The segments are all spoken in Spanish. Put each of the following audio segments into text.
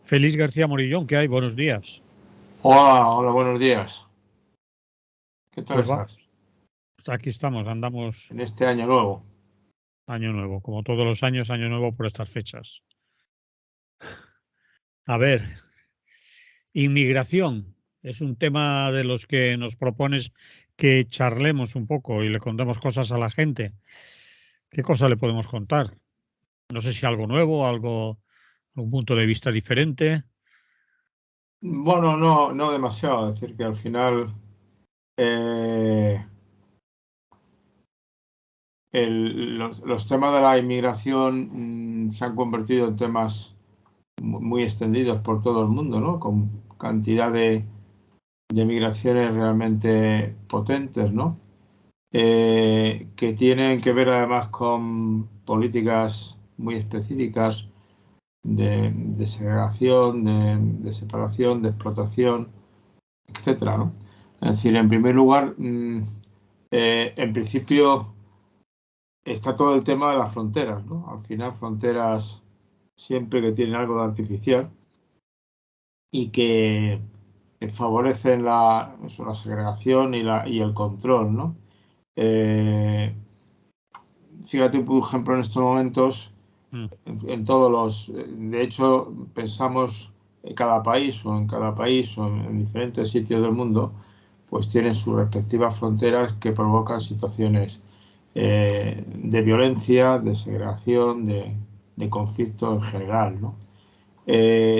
Félix García Morillón, ¿qué hay? Buenos días. Hola, hola, buenos días. ¿Qué tal Pues va, estás aquí estamos, andamos en este año nuevo? año nuevo, como todos los años, año nuevo por estas fechas. A ver, inmigración es un tema de los que nos propones que charlemos un poco y le contemos cosas a la gente. ¿Qué cosa le podemos contar? No sé si algo nuevo, algún punto de vista diferente. Bueno, no demasiado. Es decir, que al final eh, los temas de la inmigración se han convertido en temas muy extendidos por todo el mundo, ¿no? Con cantidad de migraciones realmente potentes, ¿no? Que tienen que ver además con políticas muy específicas de segregación, de separación, de explotación, etcétera, ¿no? Es decir, en primer lugar, en principio está todo el tema de las fronteras, ¿no? Al final, fronteras siempre que tienen algo de artificial y que favorecen la segregación y el control, ¿no? Eh, Fíjate, por ejemplo, en estos momentos Mm. en todos de hecho, pensamos en cada país o en diferentes sitios del mundo, pues tienen sus respectivas fronteras que provocan situaciones de violencia, de segregación, de conflicto en general, ¿no?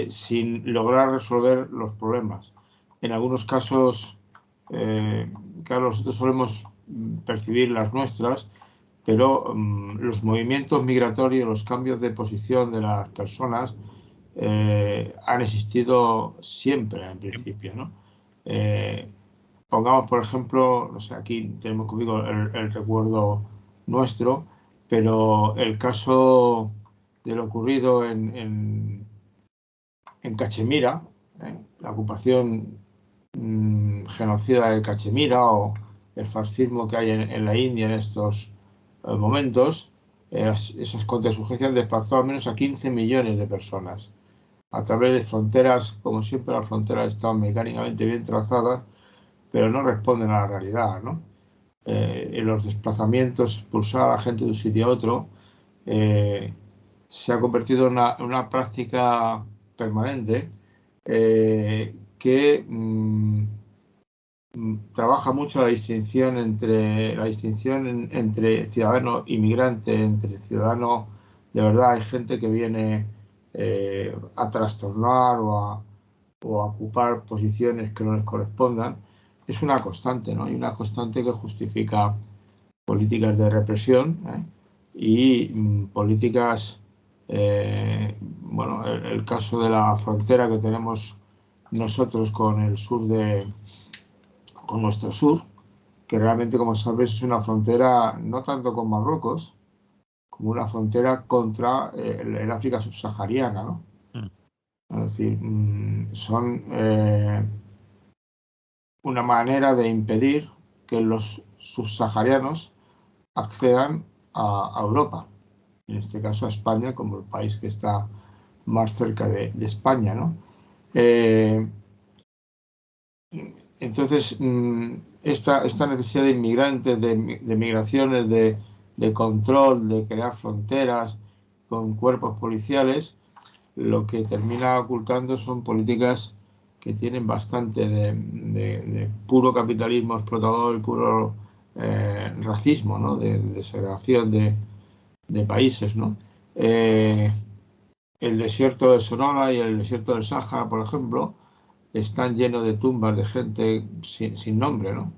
Sin lograr resolver los problemas. En algunos casos, claro, nosotros solemos percibir las nuestras, pero los movimientos migratorios, los cambios de posición de las personas han existido siempre en principio, ¿no? Eh, Pongamos, por ejemplo, no sé, aquí tenemos conmigo el recuerdo nuestro, pero el caso de lo ocurrido en Cachemira, la ocupación genocida de Cachemira o el fascismo que hay en la India en estos momentos, esas contrainsurgencias desplazó al menos a 15 millones de personas a través de fronteras, como siempre las fronteras están mecánicamente bien trazadas, pero no responden a la realidad, ¿no? En los desplazamientos, expulsar a la gente de un sitio a otro, eh, se ha convertido en una práctica permanente que trabaja mucho la distinción entre ciudadano inmigrante, entre ciudadano de verdad. Hay gente que viene a trastornar o a ocupar posiciones que no les correspondan. Es una constante, ¿no? Hay una constante que justifica políticas de represión y políticas, bueno, el caso de la frontera que tenemos nosotros con el sur con nuestro sur, que realmente, como sabes, es una frontera no tanto con Marruecos, como una frontera contra el África subsahariana, ¿no? Mm. Es decir, son una manera de impedir que los subsaharianos accedan a Europa, en este caso a España, como el país que está más cerca de España, ¿no? Eh, entonces, esta necesidad de inmigrantes, de migraciones, de control, de crear fronteras con cuerpos policiales, lo que termina ocultando son políticas que tienen bastante de puro capitalismo explotador y puro racismo, ¿no? De segregación de países, ¿no? El desierto de Sonora y el desierto del Sáhara, por ejemplo, están llenos de tumbas de gente sin nombre, ¿no?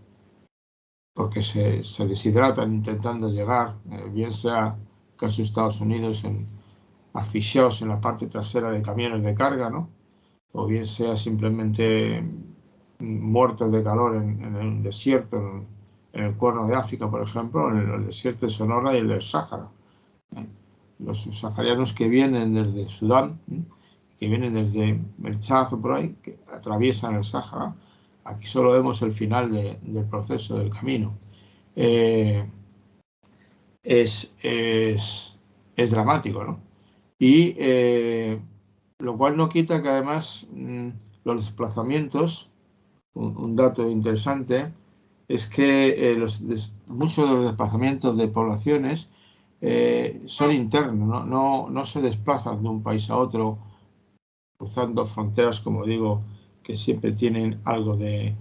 Porque se deshidratan intentando llegar, bien sea casi Estados Unidos asfixiados en la parte trasera de camiones de carga, ¿no? O bien sea simplemente muertos de calor en el desierto, en el Cuerno de África, por ejemplo, en el desierto de Sonora y el del Sáhara. Los subsaharianos que vienen desde Sudán, que vienen desde el Chad o por ahí, que atraviesan el Sáhara, aquí solo vemos el final del proceso, del camino. Eh, es, es, es dramático, ¿no? Y lo cual no quita que además los desplazamientos, un dato interesante, es que muchos de los desplazamientos de poblaciones son internos, no se desplazan de un país a otro cruzando fronteras, como digo, que siempre tienen algo de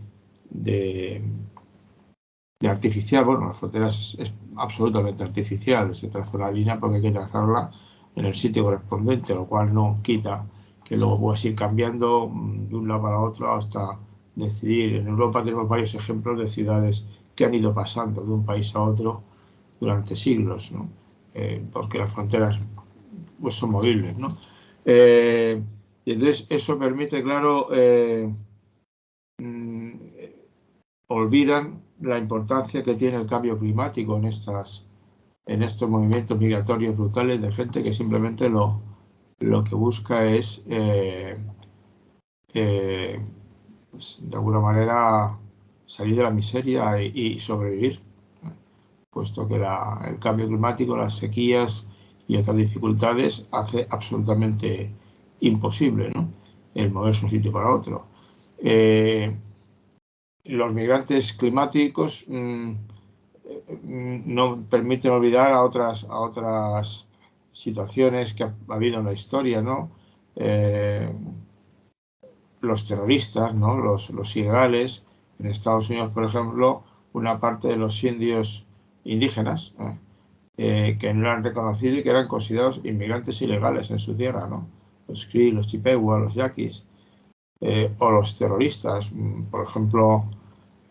artificial. Bueno, las fronteras es absolutamente artificial, se traza una línea porque hay que trazarla en el sitio correspondiente, lo cual no quita que luego puedas ir cambiando de un lado para otro hasta decidir. En Europa tenemos varios ejemplos de ciudades que han ido pasando de un país a otro durante siglos, ¿no? Porque las fronteras pues, son movibles, ¿no? Y entonces eso permite, claro, olvidan la importancia que tiene el cambio climático en estos movimientos migratorios brutales de gente que simplemente lo que busca es pues, de alguna manera salir de la miseria y sobrevivir, puesto que el cambio climático, las sequías y otras dificultades hace absolutamente imposible, ¿no?, el moverse de un sitio para otro. Los migrantes climáticos no permiten olvidar a otras situaciones que ha habido en la historia, ¿no? Los terroristas, ¿no? Los ilegales. En Estados Unidos, por ejemplo, una parte de los indios indígenas que no eran reconocidos y que eran considerados inmigrantes ilegales en su tierra, ¿no? Los Cree, los Chippewa, los Yaquis, o los terroristas, por ejemplo,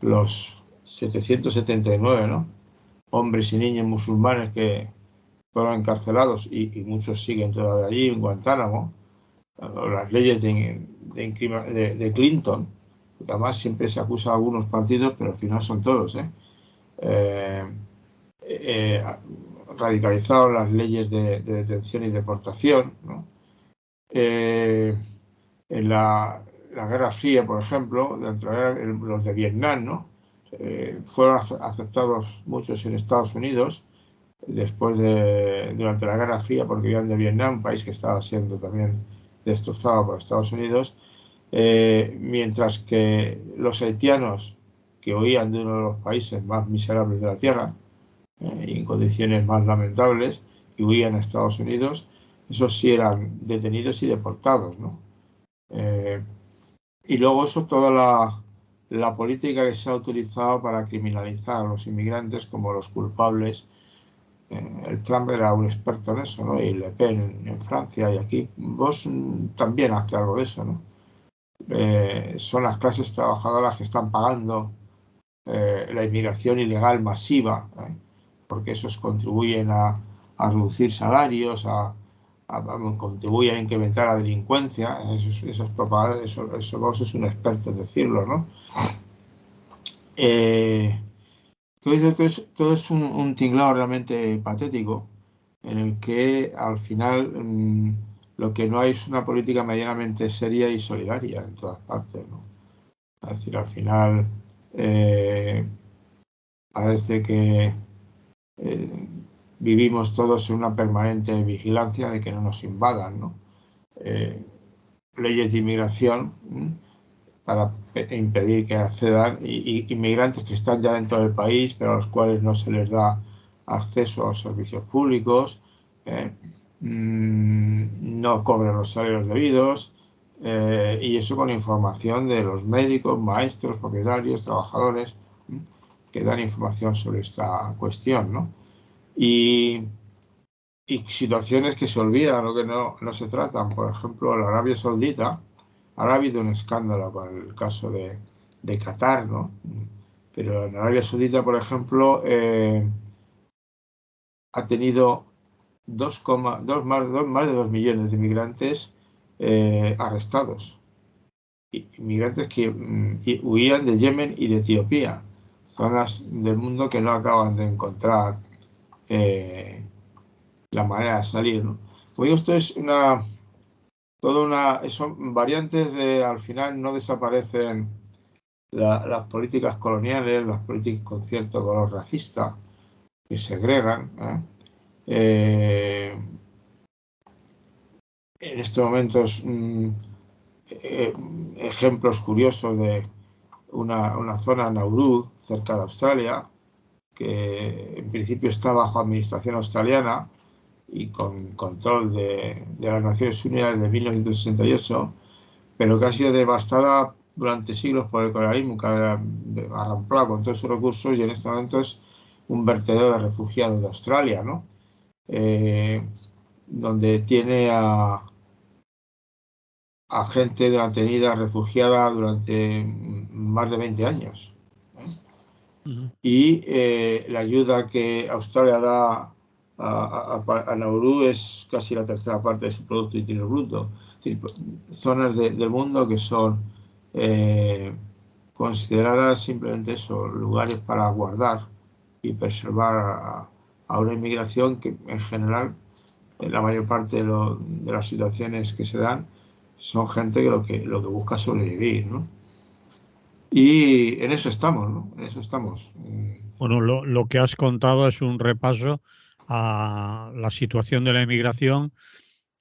los 779, ¿no?, hombres y niños musulmanes que fueron encarcelados y muchos siguen todavía allí en Guantánamo, las leyes de Clinton, porque además siempre se acusa a algunos partidos, pero al final son todos, radicalizaron las leyes de detención y deportación, ¿no? En la Guerra Fría, por ejemplo, los de Vietnam, ¿no? Fueron aceptados muchos en Estados Unidos durante la Guerra Fría, porque vivían de Vietnam, un país que estaba siendo también destrozado por Estados Unidos, mientras que los haitianos, que huían de uno de los países más miserables de la Tierra, y en condiciones más lamentables, y huían a Estados Unidos, esos sí eran detenidos y deportados, ¿no? Y luego eso, toda la política que se ha utilizado para criminalizar a los inmigrantes como los culpables. El Trump era un experto en eso, ¿no? Y Le Pen en Francia, y aquí Vox también hace algo de eso, ¿no? Son las clases trabajadoras que están pagando la inmigración ilegal masiva, porque esos contribuyen a reducir salarios, contribuyen a incrementar la delincuencia. Eso Vox es un experto en decirlo, ¿no? Todo es un tinglado realmente patético, en el que al final lo que no hay es una política medianamente seria y solidaria en todas partes, ¿no? Es decir, al final parece que vivimos todos en una permanente vigilancia de que no nos invadan, ¿no? Leyes de inmigración para impedir que accedan inmigrantes que están ya dentro del país, pero a los cuales no se les da acceso a los servicios públicos, no cobran los salarios debidos, y eso con información de los médicos, maestros, propietarios, trabajadores, que dan información sobre esta cuestión, ¿no? Y situaciones que se olvidan o que no se tratan. Por ejemplo, la Arabia Saudita. Ahora ha habido un escándalo con el caso de Qatar, ¿no? Pero en Arabia Saudita, por ejemplo, ha tenido más de 2 millones de inmigrantes arrestados. Inmigrantes que huían de Yemen y de Etiopía, zonas del mundo que no acaban de encontrar la manera de salir, ¿no? Pues esto es son variantes de, al final no desaparecen las políticas coloniales, las políticas con cierto color racista, que segregan, en estos momentos ejemplos curiosos de una zona, Nauru, cerca de Australia, que en principio está bajo administración australiana y con control de las Naciones Unidas desde 1968, pero que ha sido devastada durante siglos por el colonialismo, que ha arramplado con todos sus recursos, y en este momento es un vertedero de refugiados de Australia, ¿no? Donde tiene a gente detenida, refugiada durante más de 20 años. Y la ayuda que Australia da a Nauru es casi la tercera parte de su Producto Interior Bruto. Es decir, zonas del mundo que son consideradas simplemente eso, lugares para guardar y preservar a una inmigración que en general, en la mayor parte de las situaciones que se dan, son gente que lo que busca es sobrevivir, ¿no? Y en eso estamos, ¿no? En eso estamos. Bueno, lo que has contado es un repaso a la situación de la inmigración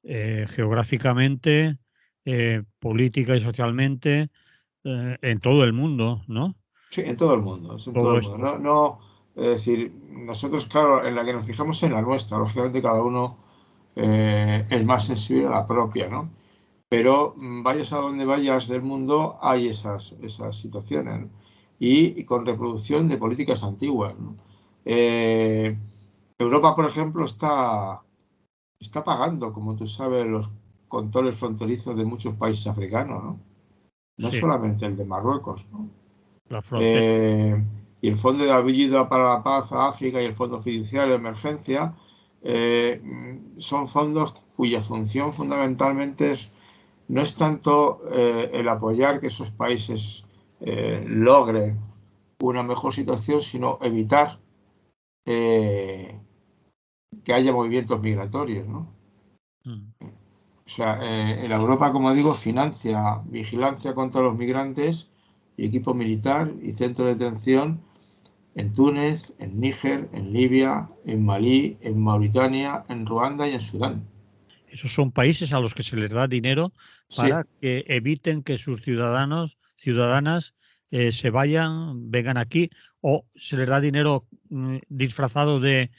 geográficamente, política y socialmente en todo el mundo, ¿no? Sí, en todo el mundo, es en todo Todo el mundo. esto. Es decir, nosotros, claro, en la que nos fijamos en la nuestra, lógicamente cada uno es más sensible a la propia, ¿no? Pero vayas a donde vayas del mundo, hay esas situaciones, ¿no? Y con reproducción de políticas antiguas, ¿no? Eh, Europa, por ejemplo, está pagando, como tú sabes, los controles fronterizos de muchos países africanos, ¿no? No Sí, solamente el de Marruecos, ¿no? la frontera. Eh, y el Fondo de Ayuda para la Paz a África y el Fondo Fiduciario de Emergencia son fondos cuya función fundamentalmente no es tanto el apoyar que esos países logren una mejor situación, sino evitar eh, que haya movimientos migratorios, ¿no? Mm. O sea, en la Europa, como digo, financia vigilancia contra los migrantes y equipo militar y centro de detención en Túnez, en Níger, en Libia, en Malí, en Mauritania, en Ruanda y en Sudán. Esos son países a los que se les da dinero Sí, para que eviten que sus ciudadanas se vayan, vengan aquí, o se les da dinero disfrazado de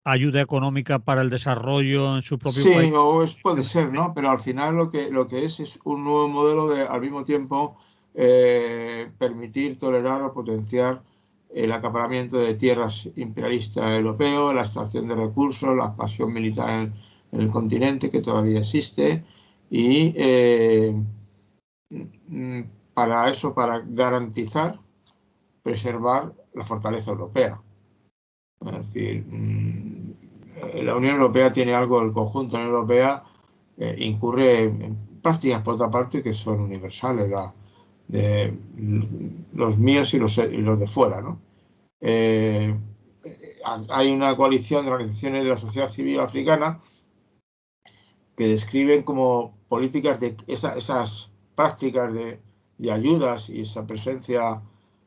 ayuda económica para el desarrollo en su propio país. sí, puede ser, ¿no? Pero al final lo que es un nuevo modelo de, al mismo tiempo, permitir, tolerar o potenciar el acaparamiento de tierras imperialistas europeos, la extracción de recursos, la expansión militar en el continente, que todavía existe, y para eso, para garantizar, preservar la fortaleza europea. Es decir, la Unión Europea tiene algo, el conjunto de la Unión Europea incurre en prácticas, por otra parte, que son universales, de los míos y los de fuera, ¿no? Eh, Hay una coalición de organizaciones de la sociedad civil africana que describen como políticas de esas prácticas de ayudas y esa presencia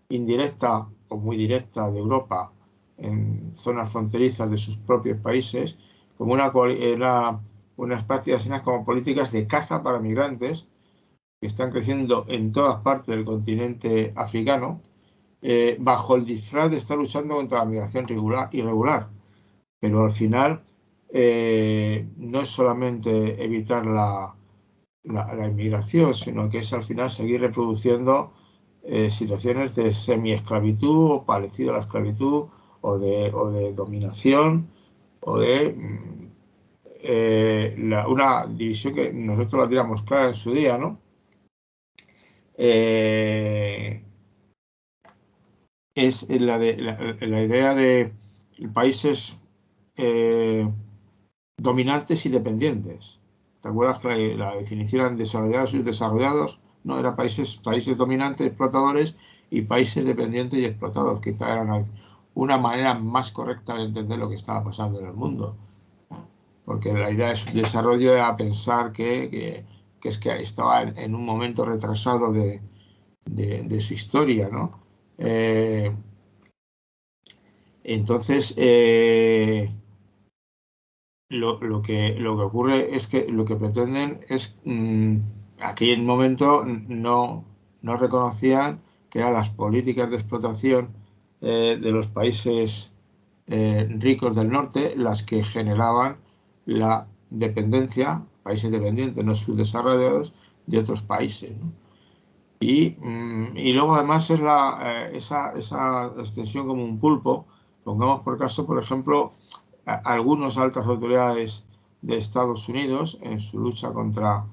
indirecta o muy directa de Europa en zonas fronterizas de sus propios países, como unas prácticas como políticas de caza para migrantes que están creciendo en todas partes del continente africano, bajo el disfraz de estar luchando contra la migración irregular. Pero al final no es solamente evitar la inmigración, sino que es al final seguir reproduciendo situaciones de semi-esclavitud o parecido a la esclavitud o de dominación o de una división que nosotros la tiramos clara en su día, ¿no? Eh, es la idea de países eh, dominantes y dependientes. ¿Te acuerdas que la definición eran desarrollados y desarrollados? No, eran países dominantes, explotadores, y países dependientes y explotados. Quizá eran una manera más correcta de entender lo que estaba pasando en el mundo. Porque la idea de su desarrollo era pensar que es que estaba en un momento retrasado de su historia, ¿no? Entonces, lo que ocurre es que lo que pretenden es, aquel momento no reconocían que eran las políticas de explotación de los países ricos del norte las que generaban la dependencia, países dependientes, no subdesarrollados, de otros países, ¿no? Y luego además es esa extensión como un pulpo. Pongamos por caso, por ejemplo, algunas altas autoridades de Estados Unidos en su lucha contra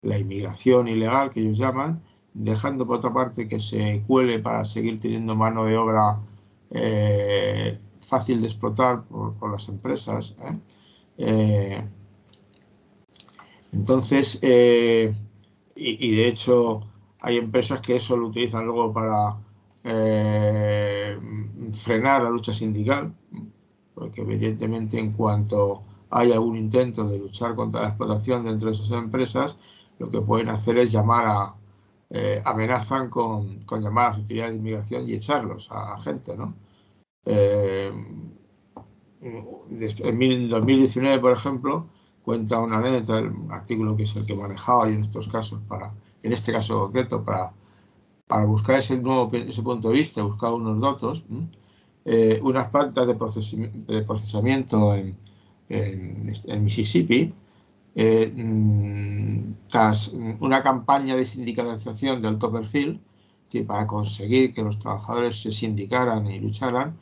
la inmigración ilegal, que ellos llaman, dejando por otra parte que se cuele para seguir teniendo mano de obra fácil de explotar por las empresas. Entonces, y de hecho hay empresas que eso lo utilizan luego para frenar la lucha sindical, porque evidentemente en cuanto hay algún intento de luchar contra la explotación dentro de esas empresas, lo que pueden hacer es amenazan con llamar a las autoridades de inmigración y echarlos a gente, ¿no? En 2019, por ejemplo, cuenta una anécdota, el artículo que es el que manejaba yo en estos casos, en este caso concreto, para buscar ese punto de vista, buscar unos datos, unas plantas de procesamiento en Mississippi, tras una campaña de sindicalización de alto perfil, que para conseguir que los trabajadores se sindicaran y lucharan,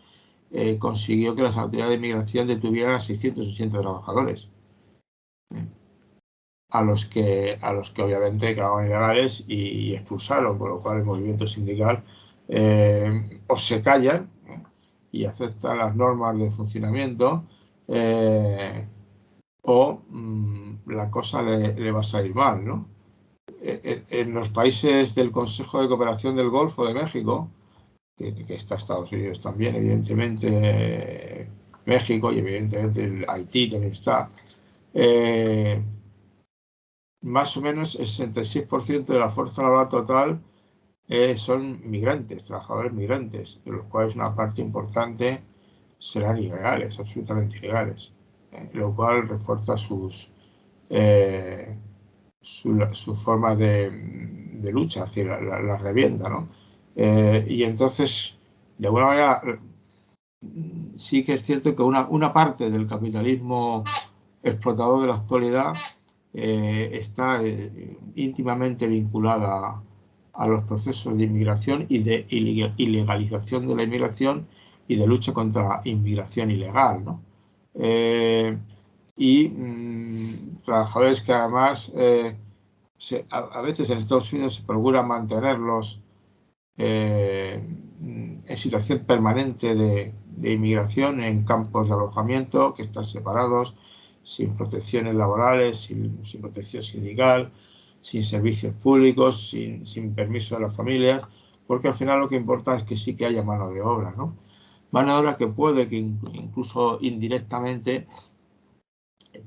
consiguió que las autoridades de inmigración detuvieran a 680 trabajadores, a los que obviamente declaraban ilegales y expulsaron, por lo cual el movimiento sindical o se callan y aceptan las normas de funcionamiento, o la cosa le va a salir mal, ¿no? En los países del Consejo de Cooperación del Golfo de México, que está Estados Unidos también, evidentemente, México y evidentemente Haití también está, más o menos el 66% de la fuerza laboral total son migrantes, trabajadores migrantes, de los cuales una parte importante serán ilegales, absolutamente ilegales, lo cual refuerza su forma de lucha hacia la revienta, ¿no? Y entonces, de alguna manera, sí que es cierto que una parte del capitalismo explotador de la actualidad está íntimamente vinculada a los procesos de inmigración y de ilegalización de la inmigración y de lucha contra la inmigración ilegal, ¿no? Trabajadores que además a veces en Estados Unidos se procura mantenerlos en situación permanente de inmigración en campos de alojamiento que están separados, sin protecciones laborales, sin protección sindical, sin servicios públicos, sin permiso de las familias, porque al final lo que importa es que sí que haya mano de obra, ¿no? Mano de obra que puede, que incluso indirectamente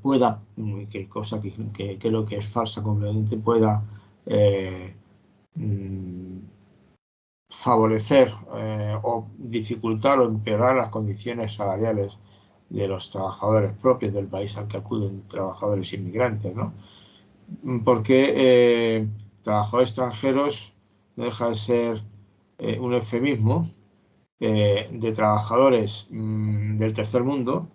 pueda, cosa que creo que es falsa completamente, pueda favorecer o dificultar o empeorar las condiciones salariales de los trabajadores propios del país al que acuden trabajadores inmigrantes, ¿no? Porque trabajadores extranjeros no deja de ser un eufemismo de trabajadores del tercer mundo.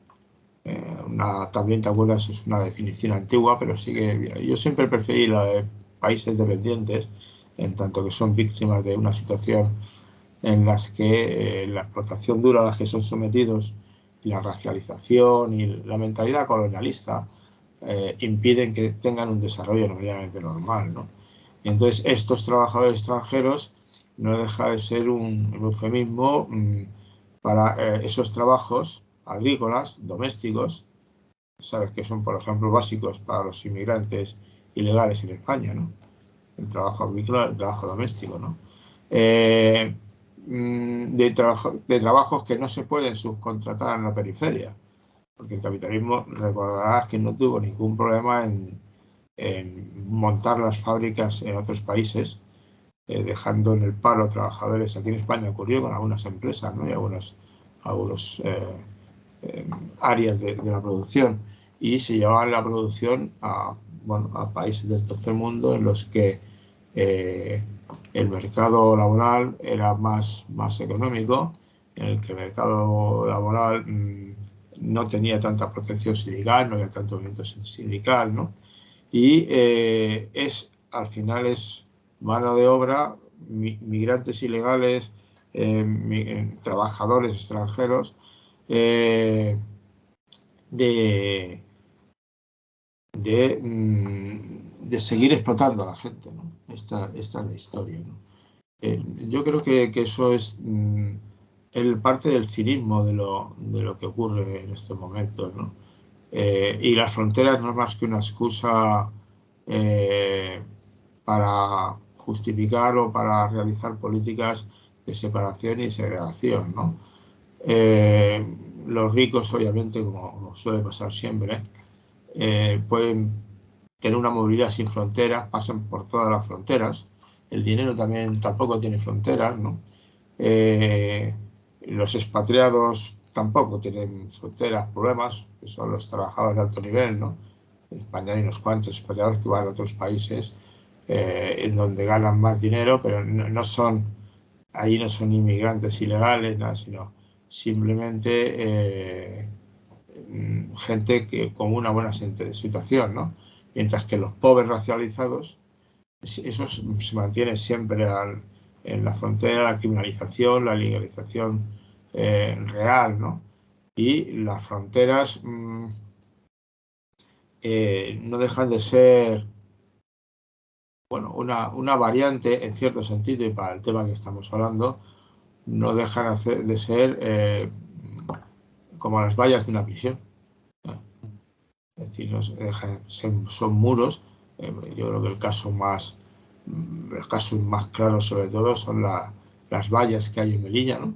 También te acuerdas, es una definición antigua, pero sí que yo siempre preferí la de países dependientes, en tanto que son víctimas de una situación en las que la explotación dura a la que son sometidos, la racialización y la mentalidad colonialista impiden que tengan un desarrollo medianamente normal, ¿no? Y entonces estos trabajadores extranjeros no deja de ser un eufemismo para esos trabajos agrícolas, domésticos, sabes que son, por ejemplo, básicos para los inmigrantes ilegales en España, ¿no? El trabajo agrícola, el trabajo doméstico, ¿no? De trabajos que no se pueden subcontratar en la periferia, porque el capitalismo, recordarás que no tuvo ningún problema en montar las fábricas en otros países, dejando en el paro trabajadores. Aquí en España ocurrió con algunas empresas, ¿no? Y algunos áreas de la producción. y se llevaban la producción a países del tercer mundo en los que el mercado laboral era más económico, en el que el mercado laboral no tenía tanta protección sindical, no había tanto movimiento sindical, ¿no? Y al final es mano de obra, migrantes ilegales, trabajadores extranjeros, de seguir explotando a la gente, ¿no? Esta es la historia, ¿no? Yo creo que eso es el parte del cinismo de lo que ocurre en estos momentos, ¿no? Y las fronteras no es más que una excusa para justificar o para realizar políticas de separación y segregación, ¿no? Los ricos, obviamente, como suele pasar siempre, pueden tener una movilidad sin fronteras, pasan por todas las fronteras. El dinero también tampoco tiene fronteras, ¿no? Los expatriados tampoco tienen fronteras, problemas, que son los trabajadores de alto nivel, ¿no? En España hay unos cuantos expatriados que van a otros países en donde ganan más dinero, pero no son, ahí no son inmigrantes ilegales, nada, sino simplemente gente que con una buena situación, ¿no? Mientras que los pobres racializados, eso se mantiene siempre en la frontera, la criminalización, la legalización real, ¿no? Y las fronteras no dejan de ser, bueno, una variante en cierto sentido, y para el tema que estamos hablando, no dejan de ser como las vallas de una prisión. Es decir, son muros. Yo creo que el caso más claro, sobre todo, son las vallas que hay en Melilla, ¿no?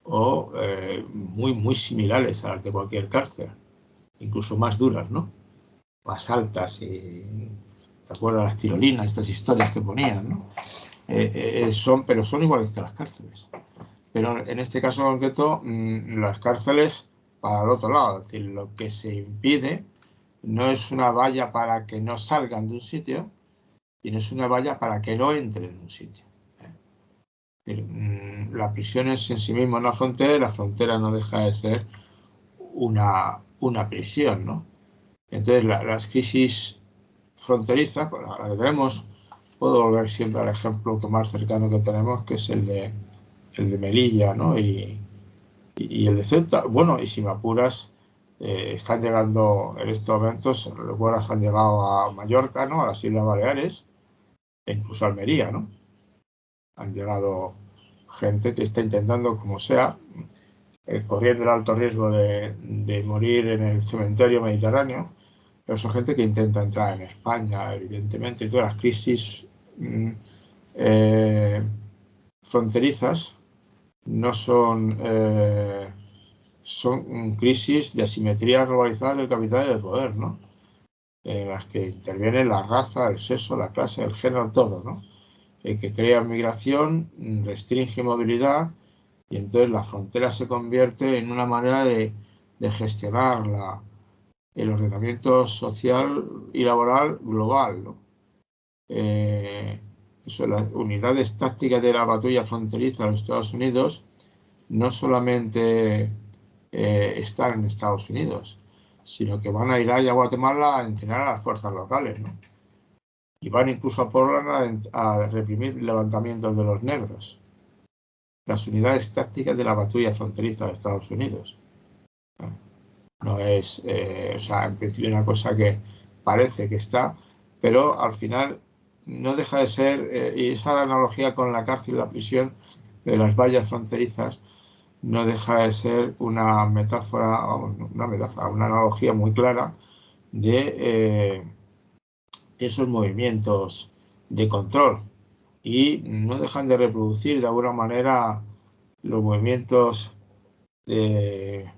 O muy similares a las de cualquier cárcel, incluso más duras, ¿no? Más altas. Y ¿te acuerdas las tirolinas, estas historias que ponían, ¿no? Pero son iguales que las cárceles. Pero en este caso concreto, las cárceles para el otro lado, es decir, lo que se impide no es una valla para que no salgan de un sitio, sino es una valla para que no entren en un sitio. La prisión es en sí misma una frontera, y la frontera no deja de ser una prisión, ¿no? Entonces, las crisis fronterizas, la que tenemos, puedo volver siempre al ejemplo que más cercano que tenemos, que es el de Melilla, ¿no? Y el de Ceuta. Bueno, y si me apuras, están llegando en estos momentos, los vuelos han llegado a Mallorca, ¿no? A las Islas Baleares, e incluso a Almería, ¿no? Han llegado gente que está intentando, como sea, corriendo el alto riesgo de morir en el cementerio mediterráneo, pero son gente que intenta entrar en España, evidentemente, y todas las crisis fronterizas no son crisis de asimetría globalizada del capital y del poder, ¿no? En las que intervienen la raza, el sexo, la clase, el género, todo, ¿no? Que crea migración, restringe movilidad, y entonces la frontera se convierte en una manera de gestionar el ordenamiento social y laboral global, ¿no? Las unidades tácticas de la patrulla fronteriza de los Estados Unidos no solamente están en Estados Unidos, sino que van a ir a Guatemala a entrenar a las fuerzas locales, ¿no? Y van incluso a Portland a reprimir levantamientos de los negros. Las unidades tácticas de la patrulla fronteriza de Estados Unidos. No es, en principio, una cosa que parece que está, pero al final no deja de ser, y esa analogía con la cárcel y la prisión de las vallas fronterizas, no deja de ser una metáfora, una analogía muy clara de esos movimientos de control, y no dejan de reproducir de alguna manera los movimientos de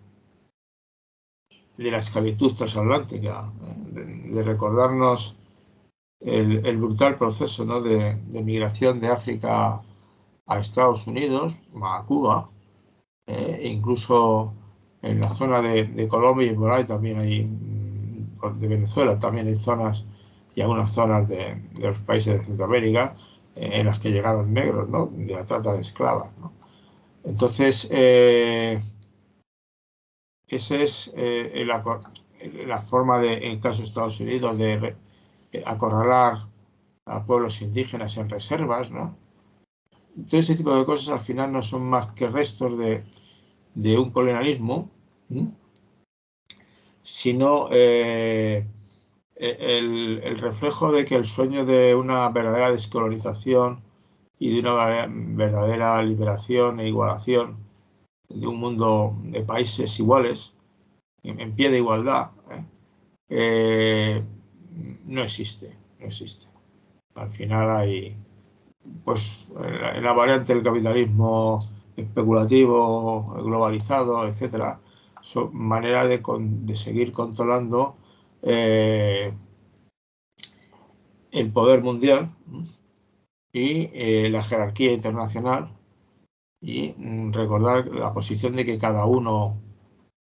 la esclavitud transatlántica, de recordarnos el brutal proceso, ¿no?, de migración de África a Estados Unidos, a Cuba, e incluso en la zona de Colombia y por ahí también hay de Venezuela, también hay zonas y algunas zonas de los países de Centroamérica en las que llegaron negros, ¿no? De la trata de esclavas, ¿no? Entonces, esa es la forma, en el caso de Estados Unidos, de acorralar a pueblos indígenas en reservas, ¿no? Todo ese tipo de cosas al final no son más que restos de un colonialismo, sino el reflejo de que el sueño de una verdadera descolonización y de una verdadera liberación e igualación de un mundo de países iguales, en pie de igualdad, no existe, no existe. Al final hay, pues, en la variante del capitalismo especulativo, globalizado, etcétera, son maneras de seguir controlando el poder mundial y la jerarquía internacional, y recordar la posición de que cada uno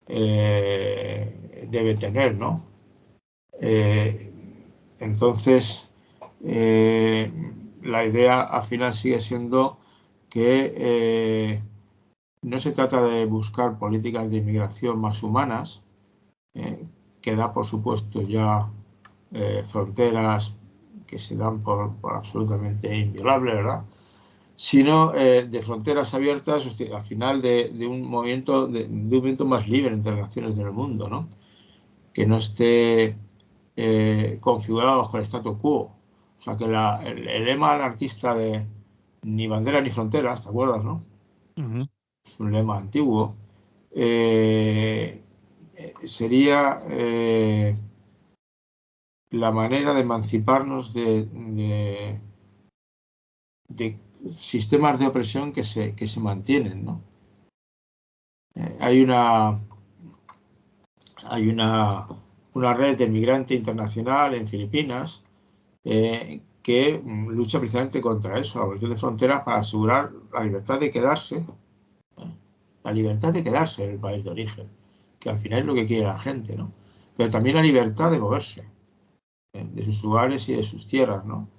debe tener, ¿no? Entonces, la idea al final sigue siendo que no se trata de buscar políticas de inmigración más humanas, que da por supuesto ya fronteras que se dan por absolutamente inviolables, ¿verdad? Sino de fronteras abiertas, hostia, al final de un movimiento más libre entre las naciones del mundo, ¿no? Que no esté configurado bajo el statu quo. O sea, que el lema anarquista de ni bandera ni fronteras, ¿te acuerdas, no? Es un lema antiguo. Sería la manera de emanciparnos de sistemas de opresión que se mantienen, ¿no? Hay una red de migrante internacional en Filipinas que lucha precisamente contra eso, la abolición de fronteras, para asegurar la libertad de quedarse, en el país de origen, que al final es lo que quiere la gente, ¿no? Pero también la libertad de moverse de sus lugares y de sus tierras, ¿no?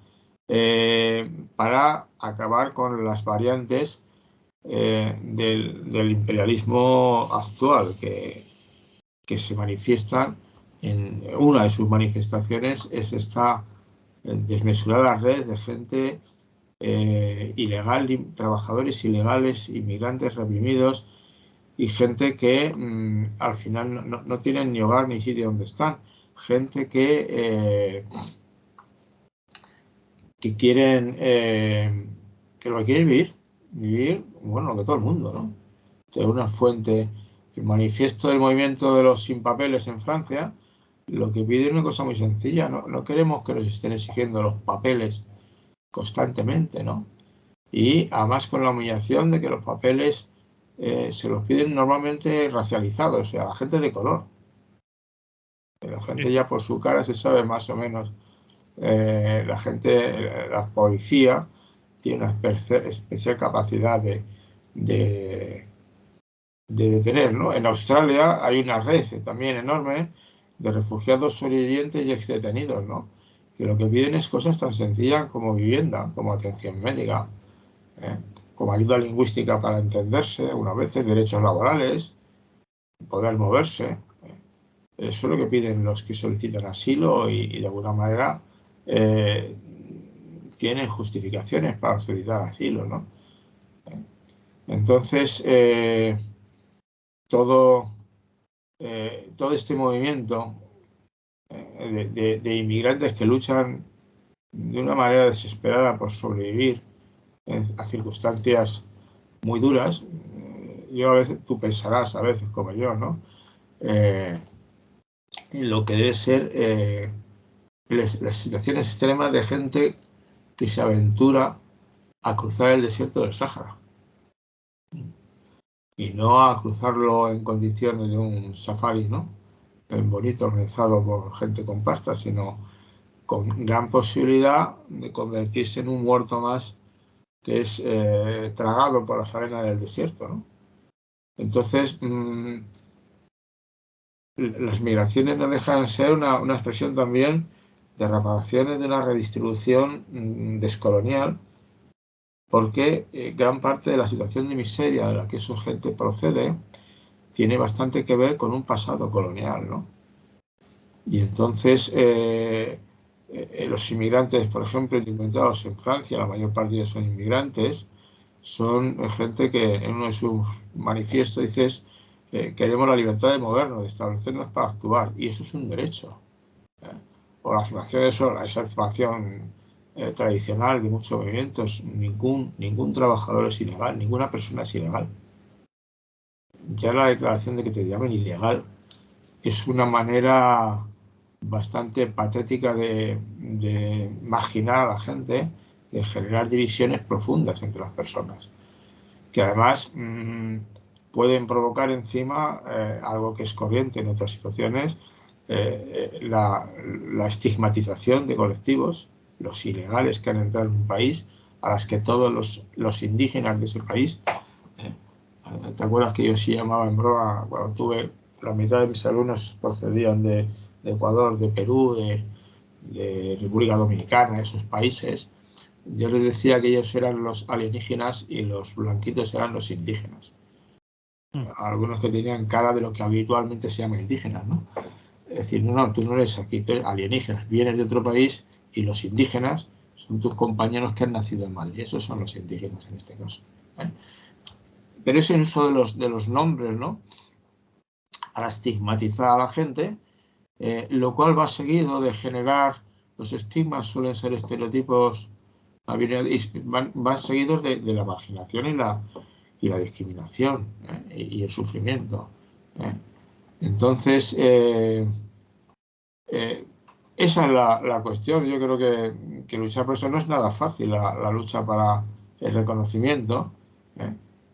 Para acabar con las variantes del imperialismo actual que se manifiestan. En una de sus manifestaciones es esta desmesurada red de gente ilegal, trabajadores ilegales, inmigrantes reprimidos y gente que al final no tienen ni hogar ni sitio donde están. Gente que quieren, que lo que quieren vivir, bueno, lo que todo el mundo, ¿no? De una fuente, el manifiesto del movimiento de los sin papeles en Francia, lo que pide es una cosa muy sencilla, no queremos que nos estén exigiendo los papeles constantemente, ¿no? Y además con la humillación de que los papeles se los piden normalmente racializados, o sea, la gente de color. La gente ya por su cara se sabe más o menos. La policía tiene una especial capacidad de detener, ¿no? En Australia hay una red también enorme de refugiados sobrevivientes y exdetenidos, ¿no? Que lo que piden es cosas tan sencillas como vivienda, como atención médica, como ayuda lingüística para entenderse, unas veces derechos laborales, poder moverse. Eso es lo que piden los que solicitan asilo y de alguna manera tienen justificaciones para solicitar asilo, ¿no? Entonces, todo este movimiento de inmigrantes que luchan de una manera desesperada por sobrevivir a circunstancias muy duras, yo a veces, tú pensarás a veces como yo, ¿no? Lo que debe ser las situaciones extremas de gente que se aventura a cruzar el desierto del Sáhara. Y no a cruzarlo en condiciones de un safari, ¿no? Bonito, organizado por gente con pasta, sino con gran posibilidad de convertirse en un muerto más que es tragado por las arenas del desierto, ¿no? Entonces, las migraciones no dejan de ser una expresión también de reparaciones de una redistribución descolonial, porque gran parte de la situación de miseria de la que esa gente procede tiene bastante que ver con un pasado colonial, ¿no? Y entonces los inmigrantes, por ejemplo, indocumentados en Francia, la mayor parte de ellos son inmigrantes, son gente que en uno de sus manifiestos dice queremos la libertad de movernos, de establecernos para actuar, y eso es un derecho. O la afirmación de eso, esa afirmación tradicional de muchos movimientos, ningún trabajador es ilegal, ninguna persona es ilegal. Ya la declaración de que te llamen ilegal es una manera bastante patética de marginar a la gente, de generar divisiones profundas entre las personas, que además pueden provocar encima algo que es corriente en otras situaciones, la estigmatización de colectivos, los ilegales que han entrado en un país, a las que todos los indígenas de ese país, ¿te acuerdas que yo sí llamaba en broma cuando tuve la mitad de mis alumnos procedían de Ecuador, de Perú, de República Dominicana, esos países? Yo les decía que ellos eran los alienígenas y los blanquitos eran los indígenas. Algunos que tenían cara de lo que habitualmente se llama indígenas, ¿no? Es decir, no, tú no eres aquí, tú eres alienígenas, vienes de otro país y los indígenas son tus compañeros que han nacido en Madrid, esos son los indígenas en este caso. Pero ese uso de los nombres, ¿no? Para estigmatizar a la gente, lo cual va seguido de generar, los estigmas suelen ser estereotipos, van seguidos de la marginación y la discriminación y el sufrimiento. Entonces, esa es la cuestión. Yo creo que luchar por eso no es nada fácil, la lucha para el reconocimiento,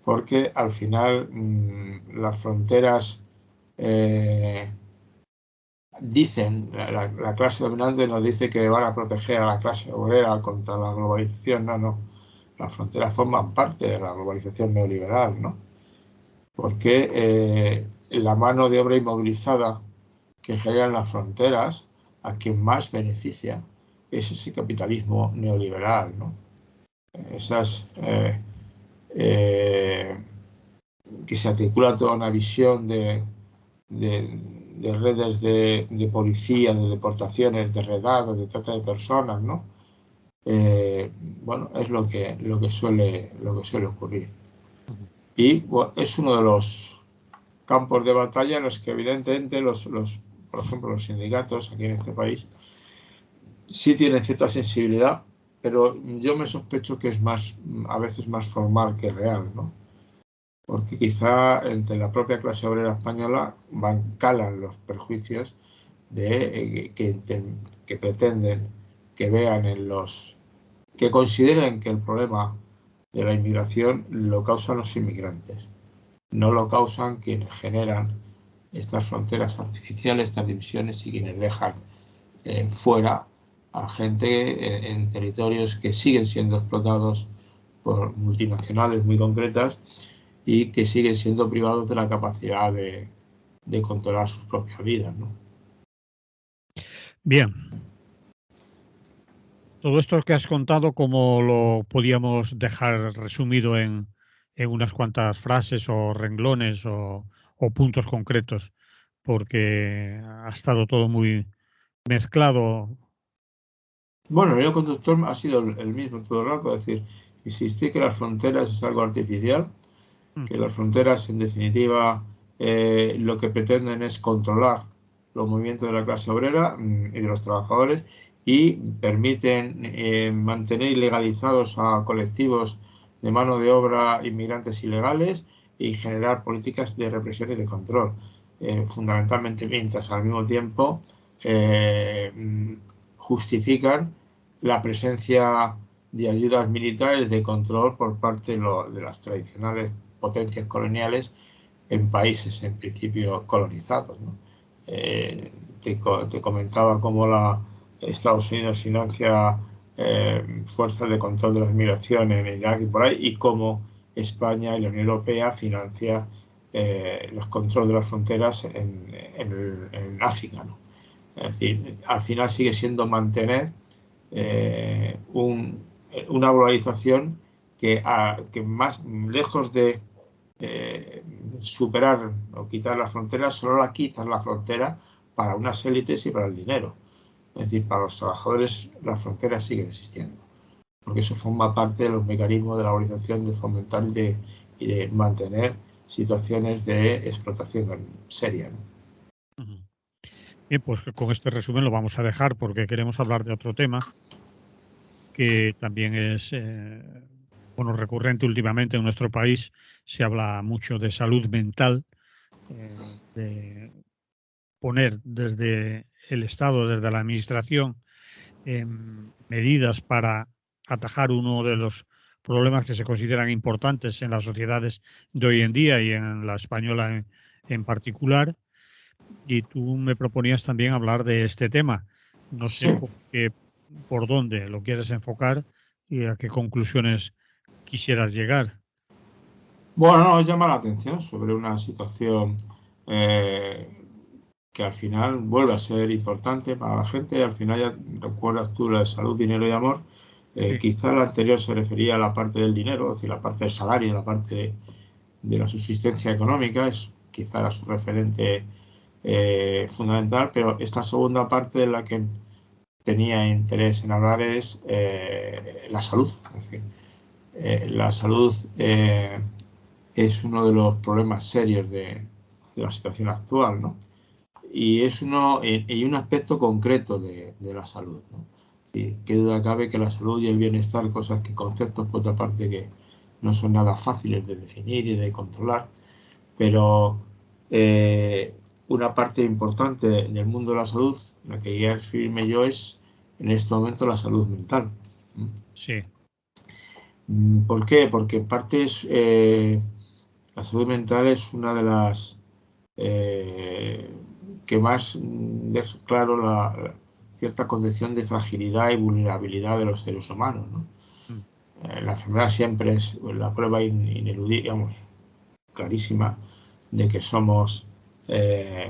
porque al final las fronteras dicen, la clase dominante nos dice que van a proteger a la clase obrera contra la globalización. No. Las fronteras forman parte de la globalización neoliberal, ¿no? Porque la mano de obra inmovilizada que generan las fronteras, a quien más beneficia es ese capitalismo neoliberal, ¿no? Esas que se articula toda una visión de redes de policía, de deportaciones, de redados, de trata de personas, ¿no? Bueno, es lo que suele ocurrir. Y bueno, es uno de los campos de batalla en los que evidentemente por ejemplo, los sindicatos aquí en este país sí tienen cierta sensibilidad, pero yo me sospecho que es a veces más formal que real, ¿no? Porque quizá entre la propia clase obrera española calan los perjuicios que pretenden que vean que consideren que el problema de la inmigración lo causan los inmigrantes, no lo causan quienes generan estas fronteras artificiales, estas divisiones y quienes dejan fuera a gente en territorios que siguen siendo explotados por multinacionales muy concretas y que siguen siendo privados de la capacidad de controlar sus propias vidas, ¿no? Bien. Todo esto que has contado, ¿cómo lo podíamos dejar resumido en unas cuantas frases o renglones o puntos concretos? Porque ha estado todo muy mezclado. Bueno, el hilo conductor ha sido el mismo todo el rato, es decir, insistir que las fronteras es algo artificial, que las fronteras, en definitiva, lo que pretenden es controlar los movimientos de la clase obrera y de los trabajadores y permiten mantener ilegalizados a colectivos de mano de obra inmigrantes ilegales y generar políticas de represión y de control, fundamentalmente, mientras al mismo tiempo justifican la presencia de ayudas militares de control por parte de las tradicionales potencias coloniales en países en principio colonizados, ¿no? Te comentaba cómo Estados Unidos financia fuerzas de control de las migraciones en Irak y por ahí, y cómo España y la Unión Europea financia los controles de las fronteras en África, ¿no? Es decir, al final sigue siendo mantener una globalización que más lejos de superar o quitar las fronteras, solo la quitan la frontera para unas élites y para el dinero. Es decir, para los trabajadores las fronteras siguen existiendo, porque eso forma parte de los mecanismos de la globalización, de fomentar y de mantener situaciones de explotación seria, ¿no? Bien, pues con este resumen lo vamos a dejar porque queremos hablar de otro tema que también es bueno, recurrente últimamente en nuestro país. Se habla mucho de salud mental, de poner desde el Estado, desde la Administración, medidas para atajar uno de los problemas que se consideran importantes en las sociedades de hoy en día y en la española en particular. Y tú me proponías también hablar de este tema. No sé Sí. por dónde lo quieres enfocar y a qué conclusiones quisieras llegar. Bueno, nos llama la atención sobre una situación que al final vuelve a ser importante para la gente. Al final ya recuerdas tú la de salud, dinero y amor. Sí, Quizá la anterior se refería a la parte del dinero, es decir, la parte del salario, la parte de la subsistencia económica, es quizá era su referente fundamental, pero esta segunda parte de la que tenía interés en hablar es la salud. Es decir, la salud es uno de los problemas serios de la situación actual, ¿no? Y es un aspecto concreto de la salud, ¿no? Sí, qué duda cabe que la salud y el bienestar, cosas que conceptos por otra parte que no son nada fáciles de definir y de controlar, pero una parte importante del mundo de la salud, en la que quería referirme yo, es en este momento la salud mental. sí, ¿Por qué? Porque en parte la salud mental es una de las que más deja claro cierta condición de fragilidad y vulnerabilidad de los seres humanos, ¿no? mm, La enfermedad siempre es la prueba ineludible, digamos, clarísima, de que somos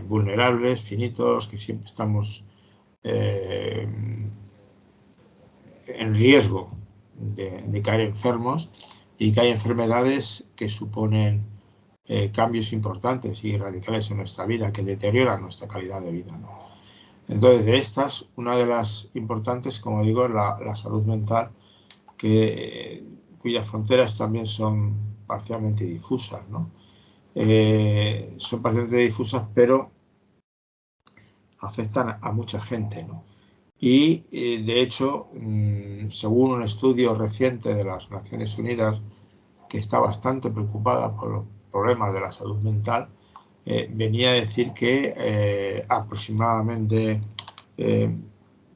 vulnerables, finitos, que siempre estamos eh, en riesgo de caer enfermos y que hay enfermedades que suponen cambios importantes y radicales en nuestra vida, que deterioran nuestra calidad de vida, ¿no? Entonces, de estas, una de las importantes, como digo, es la salud mental, cuyas fronteras también son parcialmente difusas, ¿no? Son parcialmente difusas, pero afectan a mucha gente, ¿no? Y, de hecho, según un estudio reciente de las Naciones Unidas, que está bastante preocupada por los problemas de la salud mental, venía a decir que aproximadamente en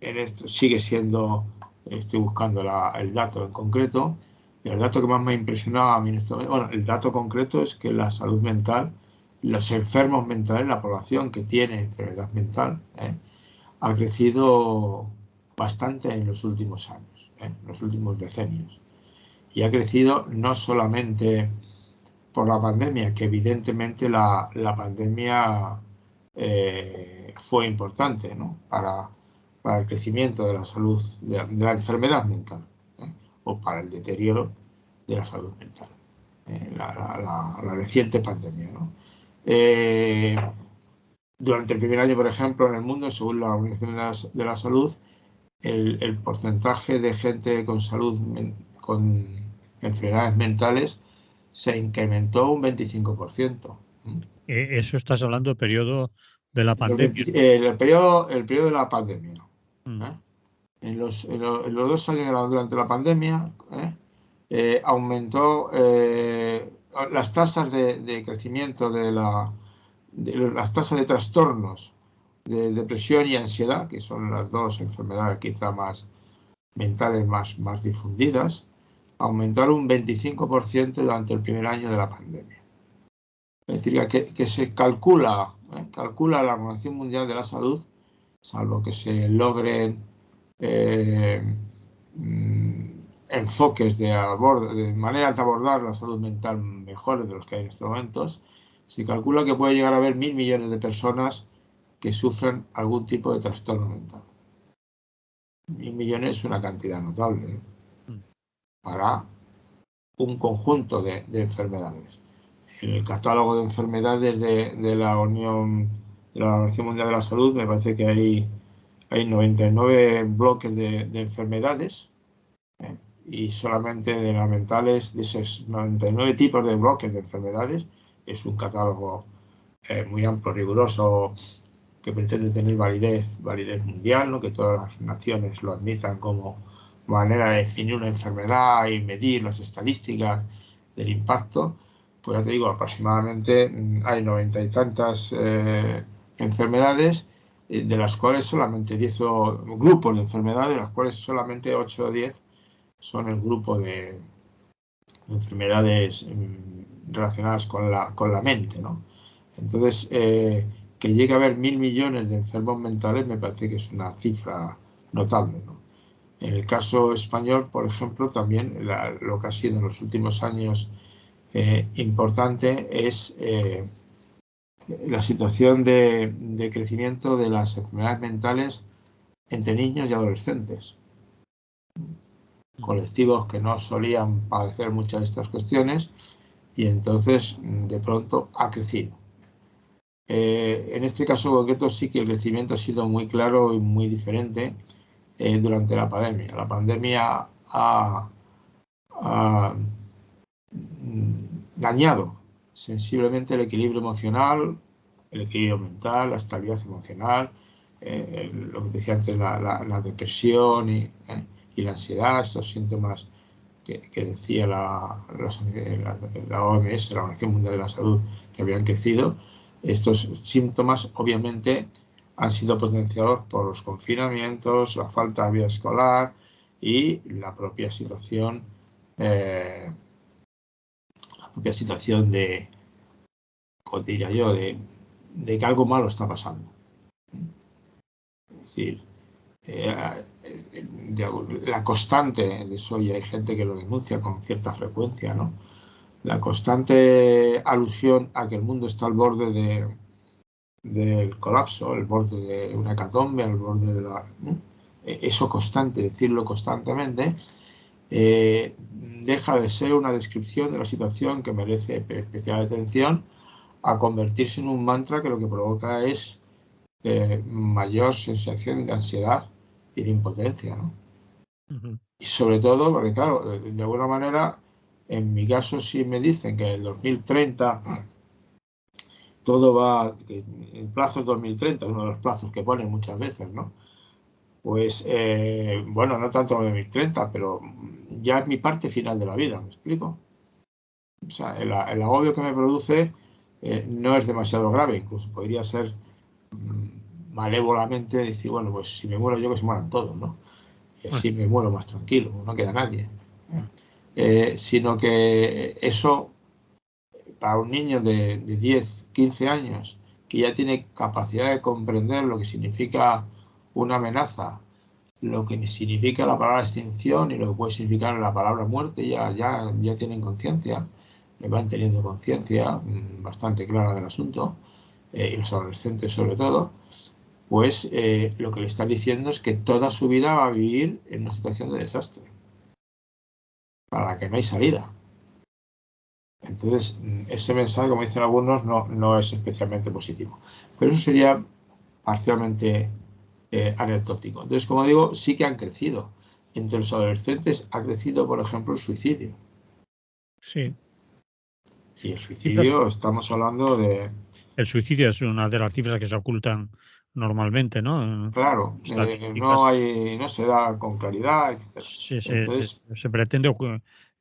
esto sigue siendo, estoy buscando el dato en concreto, y el dato que más me ha impresionado a mí en esto, bueno, el dato concreto es que la salud mental, los enfermos mentales, la población que tiene enfermedad mental, ha crecido bastante en los últimos años, en los últimos decenios. Y ha crecido no solamente por la pandemia, que evidentemente la pandemia fue importante, ¿no? Para el crecimiento de la salud, de la enfermedad mental, o para el deterioro de la salud mental, la reciente pandemia, ¿no? Durante el primer año, por ejemplo, en el mundo, según la Organización de la Salud, el porcentaje de gente con con enfermedades mentales se incrementó un 25%. Eso estás hablando del periodo de la pandemia, ¿no? El periodo de la pandemia. Mm, ¿Eh? En los 2 años durante la pandemia, aumentó las tasas de crecimiento las tasas de trastornos de depresión y ansiedad, que son las dos enfermedades quizá más mentales más difundidas, aumentaron un 25% durante el primer año de la pandemia. Es decir, que se calcula la Organización Mundial de la Salud, salvo que se logren eh, enfoques de maneras de abordar la salud mental mejores de los que hay en estos momentos, Se calcula que puede llegar a haber 1.000 millones de personas que sufren algún tipo de trastorno mental. 1.000 millones es una cantidad notable para un conjunto de enfermedades. En el catálogo de enfermedades de la Organización Mundial de la Salud me parece que hay 99 bloques de enfermedades, y solamente de las mentales, de esos 99 tipos de bloques de enfermedades, es un catálogo muy amplio, riguroso, que pretende tener validez mundial, ¿no? Que todas las naciones lo admitan como manera de definir una enfermedad y medir las estadísticas del impacto. Pues ya te digo, aproximadamente hay 90 y tantas enfermedades, de las cuales solamente 10 grupos de enfermedades, de las cuales solamente 8 o 10 son el grupo de enfermedades relacionadas con la mente, ¿no? Entonces, que llegue a haber 1.000 millones de enfermos mentales me parece que es una cifra notable, ¿no? En el caso español, por ejemplo, también lo que ha sido en los últimos años importante es la situación de crecimiento de las enfermedades mentales entre niños y adolescentes. Colectivos que no solían padecer muchas de estas cuestiones, y entonces de pronto ha crecido. En este caso concreto sí que el crecimiento ha sido muy claro y muy diferente durante la pandemia. La pandemia ha dañado sensiblemente el equilibrio emocional, el equilibrio mental, la estabilidad emocional, lo que decía antes, la depresión y la ansiedad, estos síntomas que decía la OMS, la Organización Mundial de la Salud, que habían crecido. Estos síntomas obviamente han sido potenciados por los confinamientos, la falta de vida escolar y la propia situación de, como diría yo, de que algo malo está pasando. Es decir, la constante de eso, y hay gente que lo denuncia con cierta frecuencia, ¿no? La constante alusión a que el mundo está al borde del colapso, al borde de una hecatombe, al borde de ¿no? Eso constante, decirlo constantemente, deja de ser una descripción de la situación que merece especial atención, a convertirse en un mantra que lo que provoca es mayor sensación de ansiedad y de impotencia, ¿no? Y sobre todo, porque claro, de alguna manera, en mi caso, si me dicen que en el 2030 todo va, que el plazo es 2030, uno de los plazos que ponen muchas veces, ¿no? Pues, bueno, no tanto 2030, pero ya es mi parte final de la vida, ¿me explico? O sea, el agobio que me produce no es demasiado grave, incluso podría ser malévolamente decir, bueno, pues si me muero yo, que se mueran todos, ¿no? Y así me muero más tranquilo, no queda nadie. Sino que eso, para un niño de 10, 15 años, que ya tiene capacidad de comprender lo que significa una amenaza, lo que significa la palabra extinción y lo que puede significar la palabra muerte, ya tienen conciencia, van teniendo conciencia bastante clara del asunto, y los adolescentes sobre todo, pues lo que le están diciendo es que toda su vida va a vivir en una situación de desastre, para la que no hay salida. Entonces, ese mensaje, como dicen algunos, no es especialmente positivo. Pero eso sería parcialmente anecdótico. Entonces, como digo, sí que han crecido. Entre los adolescentes ha crecido, por ejemplo, el suicidio. Sí. Y el suicidio, estamos hablando de... El suicidio es una de las cifras que se ocultan normalmente, ¿no? Claro, Estadísticas. no se da con claridad, etc. Sí, Entonces, se pretende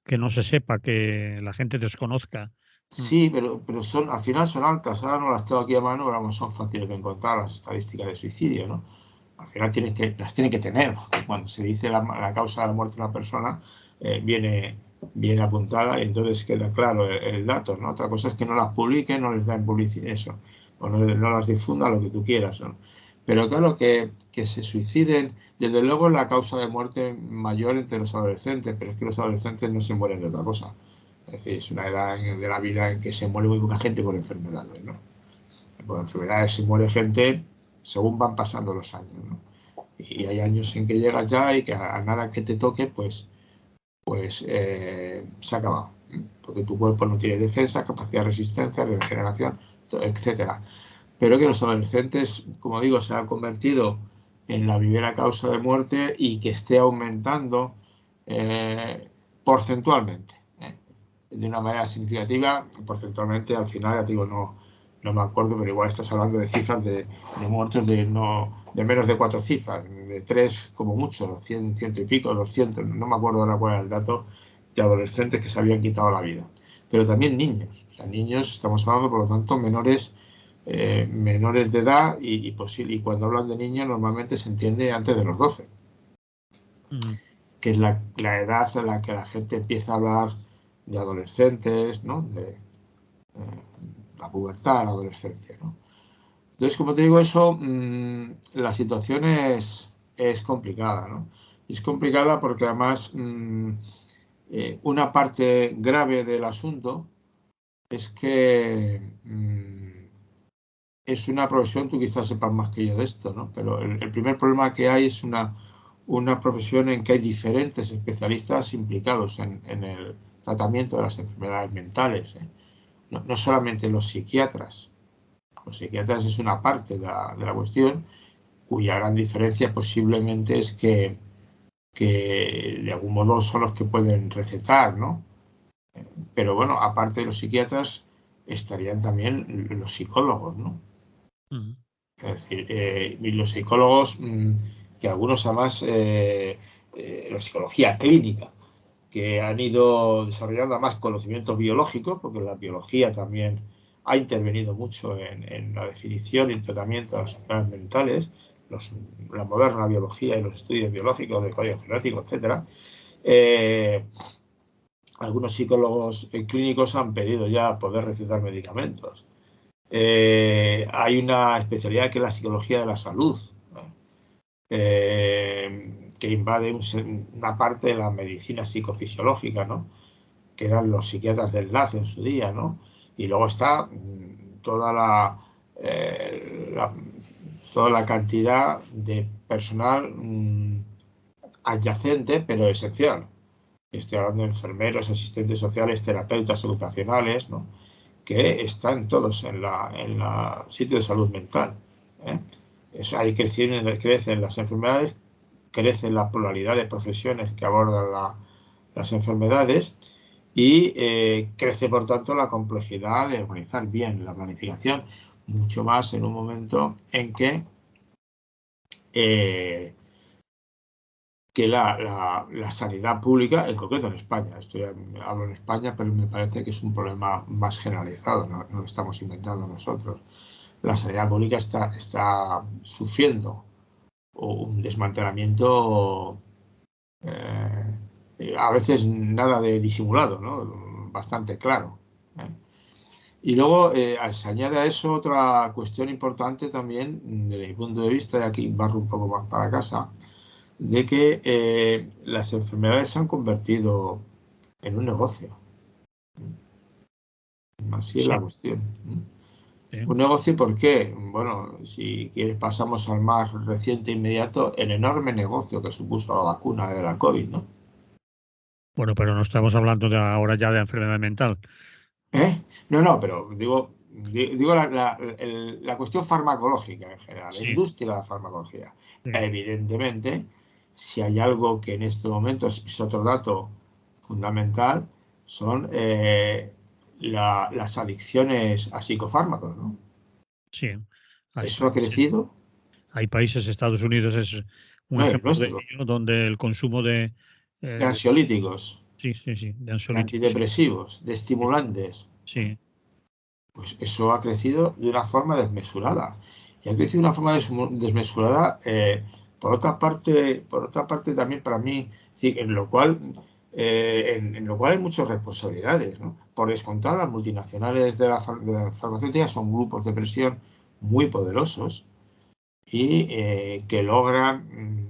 que no se sepa, que la gente desconozca. sí, pero al final son altas. Ahora no las tengo aquí a mano, pero vamos, son fáciles de encontrar las estadísticas de suicidio, ¿no? Al final las tienen que tener, porque cuando se dice la causa de la muerte de una persona, viene apuntada y entonces queda claro el dato, ¿no? Otra cosa es que no las publiquen, no les den publicidad, eso, o no las difunda, lo que tú quieras, ¿no? Pero claro, que se suiciden, desde luego es la causa de muerte mayor entre los adolescentes, pero es que los adolescentes no se mueren de otra cosa. decir, es una edad de la vida en que se muere muy poca gente por enfermedades, ¿no? Por enfermedades se muere gente según van pasando los años, ¿no? Y hay años en que llegas ya y que a nada que te toque, pues se ha acabado, porque tu cuerpo no tiene defensa, capacidad de resistencia, de regeneración, etcétera. Pero que los adolescentes, como digo, se han convertido en la primera causa de muerte y que esté aumentando porcentualmente, de una manera significativa. Porcentualmente, al final, ya digo, no me acuerdo, pero igual estás hablando de cifras de muertos de menos de 4 cifras, de 3 como mucho, 100, 100 y pico, 200, no me acuerdo ahora cuál era el dato, de adolescentes que se habían quitado la vida. Pero también niños, o sea, niños, estamos hablando, por lo tanto, menores de edad y cuando hablan de niños normalmente se entiende antes de los 12, que es la edad en la que la gente empieza a hablar de adolescentes, ¿no? De la pubertad, la adolescencia, ¿no? Entonces, como te digo, eso, la situación es complicada, ¿no? Y es complicada porque además una parte grave del asunto es que es una profesión, tú quizás sepas más que yo de esto, ¿no? Pero el primer problema que hay es una profesión en que hay diferentes especialistas implicados en el tratamiento de las enfermedades mentales, ¿eh? No solamente los psiquiatras. Los psiquiatras es una parte de la cuestión, cuya gran diferencia posiblemente es que de algún modo son los que pueden recetar, ¿no? Pero bueno, aparte de los psiquiatras, estarían también los psicólogos, ¿no? Es decir, y los psicólogos, que algunos además, la psicología clínica, que han ido desarrollando más conocimientos biológicos, porque la biología también ha intervenido mucho en la definición y el tratamiento de las enfermedades mentales, la moderna biología y los estudios biológicos de código genético, etc. Algunos psicólogos clínicos han pedido ya poder recetar medicamentos. Hay una especialidad que es la psicología de la salud, que invade una parte de la medicina psicofisiológica, ¿no? Que eran los psiquiatras del LAZ en su día, ¿no? Y luego está toda toda la cantidad de personal adyacente, pero esencial. Estoy hablando de enfermeros, asistentes sociales, terapeutas ocupacionales, ¿no? Que están todos en la sitio de salud mental, ¿eh? Ahí crecen las enfermedades, crece la pluralidad de profesiones que abordan las enfermedades y crece, por tanto, la complejidad de organizar bien la planificación, mucho más en un momento en que la sanidad pública, en concreto en España, hablo en España, pero me parece que es un problema más generalizado, no lo estamos inventando nosotros. La sanidad pública está sufriendo un desmantelamiento, a veces nada de disimulado, ¿no? Bastante claro, ¿eh? Y luego se añade a eso otra cuestión importante también, desde mi punto de vista, y aquí barro un poco más para casa, de que las enfermedades se han convertido en un negocio. Así es la cuestión. Sí. Un negocio, ¿por qué? Bueno, si quieres pasamos al más reciente e inmediato, el enorme negocio que supuso la vacuna de la COVID, ¿no? Bueno, pero no estamos hablando de ahora ya de enfermedad mental. No, pero digo la cuestión farmacológica en general, la Sí, industria de la farmacología. sí, Evidentemente, si hay algo que en este momento es otro dato fundamental, son las adicciones a psicofármacos, ¿no? sí. Eso ha crecido, Hay países, Estados Unidos es un no es ejemplo de nuestro, ello, donde el consumo de, de eh, ansiolíticos, sí, sí, sí, de de ansiolíticos, sí, antidepresivos, de sí, estimulantes. sí, Pues eso ha crecido de una forma desmesurada. Y ha crecido de una forma desmesurada, por otra parte también para mí, en lo cual hay muchas responsabilidades, ¿no? Por descontado, las multinacionales de la farmacéutica son grupos de presión muy poderosos y que logran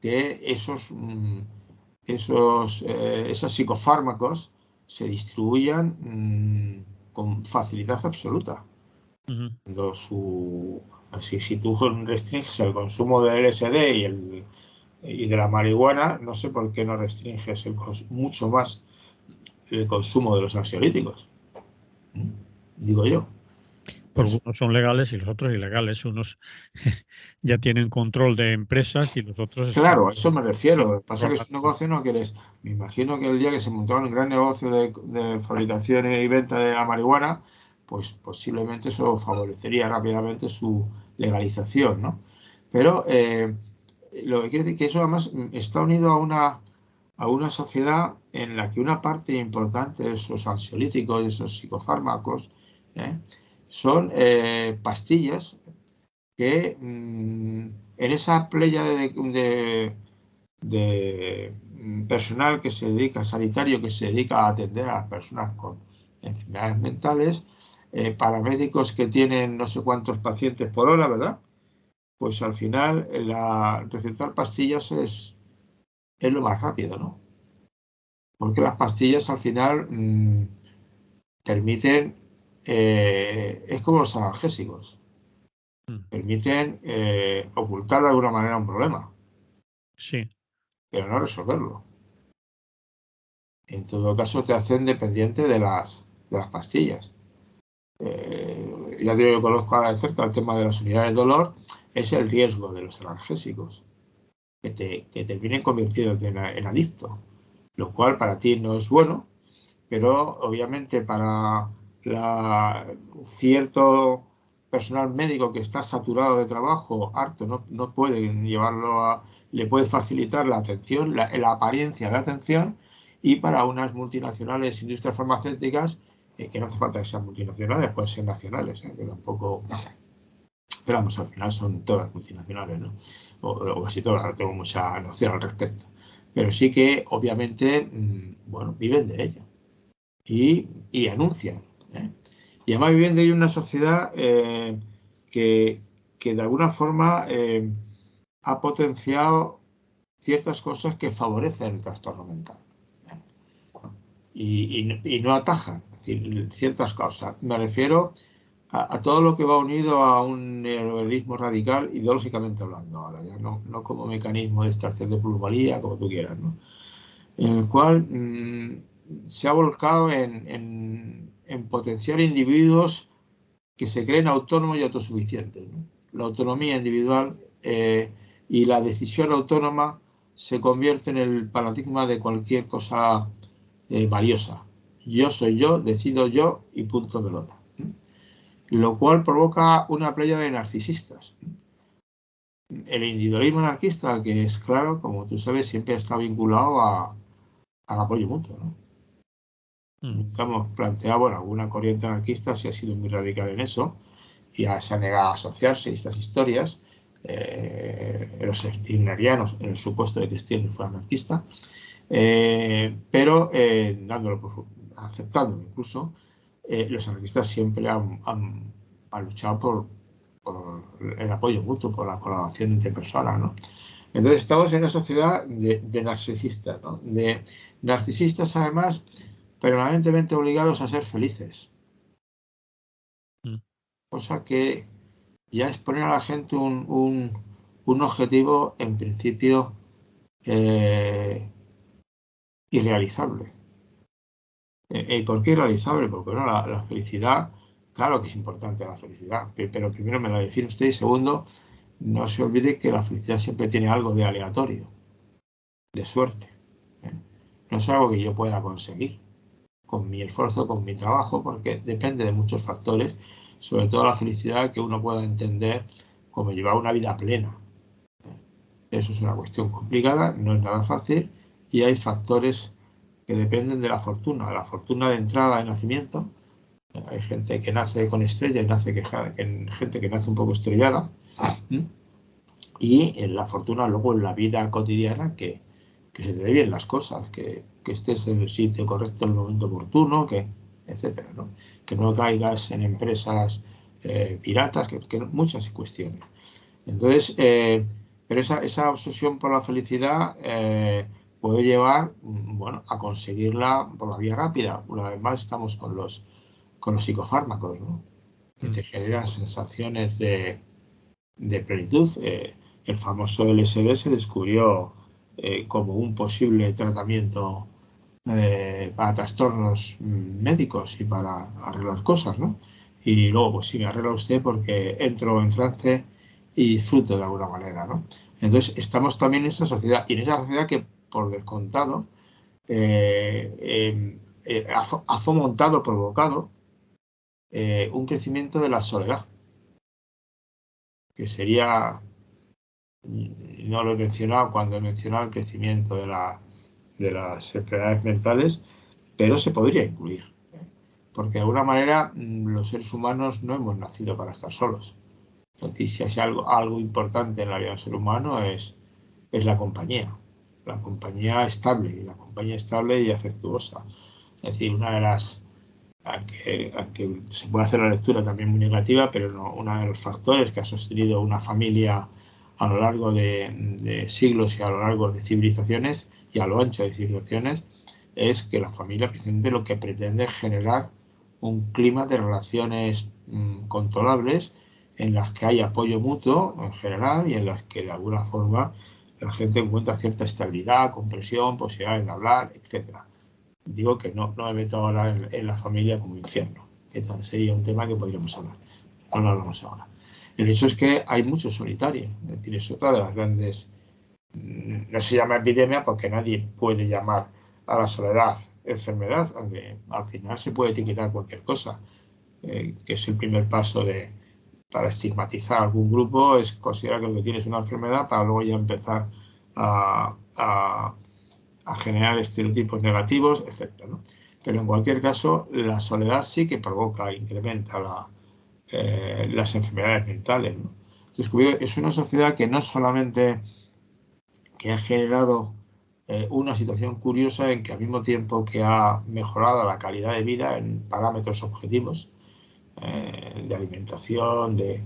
que esos psicofármacos se distribuyan con facilidad absoluta. Si tú restringes el consumo del LSD y de la marihuana, no sé por qué no restringes mucho más el consumo de los ansiolíticos. Digo yo. Porque unos son legales y los otros ilegales. Unos ya tienen control de empresas y los otros Claro, a eso me refiero. Lo que pasa es que es un controlando. negocio no quieres. Me imagino que el día que se montaba un gran negocio de fabricación y venta de la marihuana, pues posiblemente eso favorecería rápidamente su legalización, ¿no? Pero lo que quiere decir que eso además está unido a una sociedad en la que una parte importante de esos ansiolíticos y esos psicofármacos son pastillas que en esa playa de personal que se dedica, sanitario, que se dedica a atender a las personas con enfermedades mentales, paramédicos que tienen no sé cuántos pacientes por hora, ¿verdad? Pues al final recetar pastillas es lo más rápido, ¿no? Porque las pastillas al final permiten, es como los analgésicos, permiten ocultar de alguna manera un problema. Sí. Pero no resolverlo. En todo caso, te hacen dependiente de las pastillas. Ya digo, yo conozco de cerca el tema de las unidades de dolor, es el riesgo de los analgésicos, que te vienen convirtiéndote en adicto, lo cual para ti no es bueno, pero obviamente para cierto personal médico que está saturado de trabajo, harto, no puede llevarlo le puede facilitar la atención, la apariencia de atención, y para unas multinacionales, industrias farmacéuticas, que no hace falta que sean multinacionales, pueden ser nacionales, que tampoco, pero vamos, al final son todas multinacionales, ¿no? O casi todas, no tengo mucha noción al respecto, pero sí que obviamente, bueno, viven de ello y anuncian. Y además viviendo en una sociedad que de alguna forma ha potenciado ciertas cosas que favorecen el trastorno mental y no atajan, es decir, ciertas causas. Me refiero a todo lo que va unido a un neoliberalismo radical, ideológicamente hablando, ahora ya no como mecanismo de extracción de plusvalía, como tú quieras, ¿no? En el cual se ha volcado en potenciar individuos que se creen autónomos y autosuficientes, ¿no? La autonomía individual y la decisión autónoma se convierte en el paradigma de cualquier cosa valiosa. Yo soy yo, decido yo y punto pelota. Lo cual provoca una playa de narcisistas. El individualismo anarquista, que es claro, como tú sabes, siempre está vinculado al apoyo mutuo, ¿no? Nunca hemos planteado, bueno, alguna corriente anarquista sí ha sido muy radical en eso y se ha negado a asociarse a estas historias, los stirnerianos, en el supuesto de que Stirner fue anarquista, pero aceptándolo incluso, los anarquistas siempre han luchado por el apoyo mutuo, por la colaboración entre personas, ¿no? Entonces estamos en una sociedad de narcisistas, ¿no? De narcisistas además permanentemente obligados a ser felices. Cosa que ya es poner a la gente un objetivo en principio irrealizable. ¿Y por qué irrealizable? Porque bueno, la felicidad, claro que es importante la felicidad, pero primero me la define usted y segundo, no se olvide que la felicidad siempre tiene algo de aleatorio, de suerte. No es algo que yo pueda conseguir con mi esfuerzo, con mi trabajo, porque depende de muchos factores, sobre todo la felicidad que uno pueda entender como llevar una vida plena. Eso es una cuestión complicada, no es nada fácil y hay factores que dependen de la fortuna de entrada, de nacimiento. Hay gente que nace con estrella y gente que nace un poco estrellada. Y en la fortuna luego en la vida cotidiana que se te den bien las cosas, que estés en el sitio correcto en el momento oportuno, etcétera, ¿no? Que no caigas en empresas piratas, que muchas cuestiones. Entonces, pero esa obsesión por la felicidad puede llevar, bueno, a conseguirla por la vía rápida. Una vez más estamos con los psicofármacos, ¿no? Que te generan sensaciones de plenitud. El famoso LSD se descubrió como un posible tratamiento para trastornos médicos y para arreglar cosas, ¿no? Y luego, pues sí, me arregla usted porque entro en trance y disfruto de alguna manera, ¿no? Entonces, estamos también en esa sociedad, y en esa sociedad que, por descontado, ha fomentado, provocado un crecimiento de la soledad, que sería, no lo he mencionado cuando he mencionado el crecimiento de las enfermedades mentales, pero se podría incluir, porque de alguna manera los seres humanos no hemos nacido para estar solos. Es decir, si hay algo importante en la vida del ser humano es la compañía estable y afectuosa. Es decir, una de las, aunque se puede hacer la lectura también muy negativa, pero no, uno de los factores que ha sostenido una familia a lo largo de siglos y a lo largo de civilizaciones y a lo ancho de civilizaciones es que la familia precisamente lo que pretende es generar un clima de relaciones controlables en las que hay apoyo mutuo en general y en las que de alguna forma la gente encuentra cierta estabilidad, comprensión, posibilidades de hablar, etc. Digo que no me meto ahora en la familia como infierno, que sería un tema que podríamos hablar. No lo hablamos ahora. El hecho es que hay muchos solitarios, es decir, es otra de las grandes. No se llama epidemia porque nadie puede llamar a la soledad enfermedad, aunque al final se puede etiquetar cualquier cosa, que es el primer paso para estigmatizar algún grupo, es considerar que lo que tiene es una enfermedad para luego ya empezar a generar estereotipos negativos, etc., ¿no? Pero en cualquier caso, la soledad sí que provoca, incrementa las enfermedades mentales, ¿no? Entonces, es una sociedad que no solamente que ha generado una situación curiosa en que al mismo tiempo que ha mejorado la calidad de vida en parámetros objetivos, de alimentación, de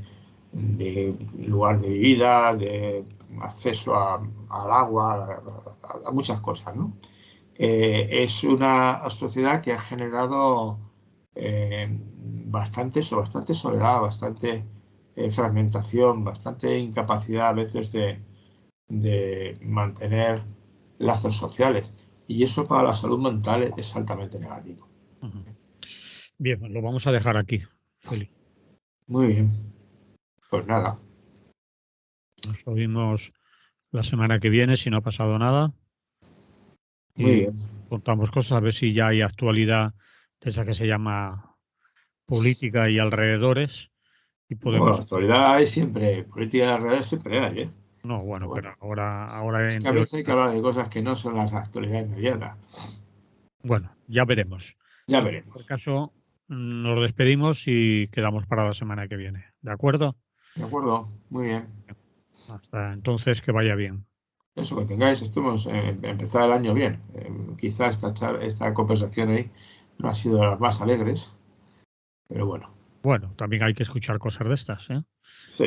lugar de vida, de acceso al agua, a muchas cosas, ¿no? Es una sociedad que ha generado bastante soledad, bastante fragmentación, bastante incapacidad a veces de mantener lazos sociales. Y eso para la salud mental es altamente negativo. Bien, pues lo vamos a dejar aquí, Félix. Muy bien. Pues nada. Nos oímos la semana que viene, si no ha pasado nada. Muy Y bien. contamos cosas, a ver si ya hay actualidad de esa que se llama política y alrededores. Y Bueno, la podemos. actualidad hay siempre, política de redes siempre hay, ¿eh? No, bueno, Pero pero bueno, ahora es en que a veces hay que teoría. hablar de cosas que no son las actualidades inmediatas. Bueno, ya veremos. Ya En cualquier veremos. caso, nos despedimos y quedamos para la semana que viene. ¿De acuerdo? ¿De acuerdo? Muy bien. Hasta entonces, que vaya bien. Eso, que tengáis, estemos empezar el año bien. Quizá esta conversación ahí no ha sido de las más alegres, pero bueno, Bueno, también hay que escuchar cosas de estas, ¿eh? sí.